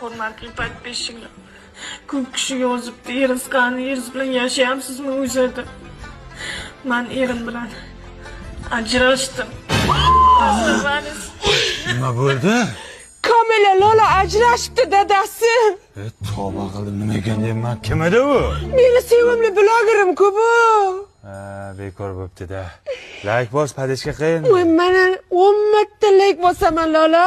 Hurmatli podpисчиклар. Ko'p kishi yozibdi, eringiz qani, eringiz bilan yashayapsizmi o'zida? Men erim bilan ajrashdim. Nima bo'ldi? Kamila Lola ajrashibdi dadasi. Tavba qildim, nima ekan deyman. Kim edi u? Meni sevimli blogerim-ku bu. Bekor bo'pti-da. Like bos, padishga qiyin. Voy, mana 10 marta like bosaman Lola.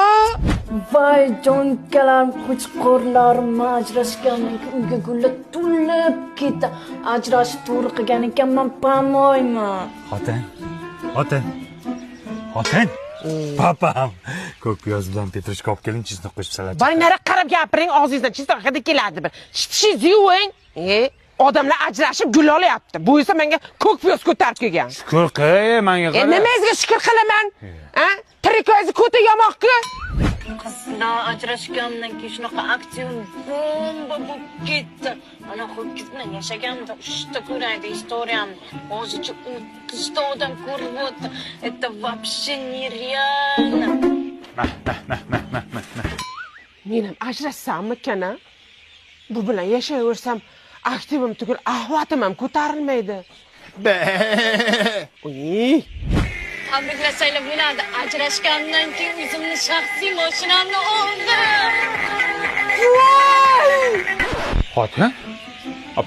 Voy jonkalarim, qo'chqorlarim ajrashgandan keyin uyga gullar to'lib ketdi. Ajrashib to'g'ri qilgan ekanman, pamoyman. Xotin. Papam. Ko'k piyoz bilan petrushka olib keling, chizni qo'shib salat. Nari qarab gapiring, og'zingizdan chista hidi keladi bir. Shitishni yuving. Odamlar ajrashib gul olyapti. Bu esa menga ko'k piyoz ko'tarib kelgan. Shukur qil, menga qara. Nimangizga shukur qilaman? Tirikoyingiz ko'ta yamoqku. Qizlar ajrashgandan keyin shunaqa aktyor bomba bo'lib ketdi. Ana ho'kiz bilan yashaganimda uchta ko'raydi istoriyamni. Hozircha 30 ta odam ko'rib o'tdi. Это вообще нереально. Men ham ajrashsammikan-a? Bu bilan yashayversam, aktivim tugul ahvatim ham ko'tarilmaydi. Tabriklasanglar bo'ladi. Ajrashgandan keyin o'zimni shaxsiy mashinamni oldim. Xotin?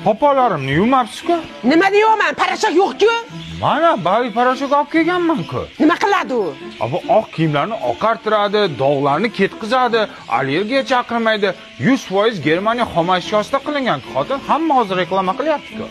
Popolarimni yuvmabsiz-ku? Nima deyapman? Parashok yo'q-ku. Mana bali parashok olib kelganman-ku. Nima qiladi u? Bu oq kiyimlarni oqartiradi, dog'larni ketkizadi, allergiya chaqirmaydi. 100% Germaniya xom ashyosida qilingan. Xotin hamma hozir reklama qilyapti-ku.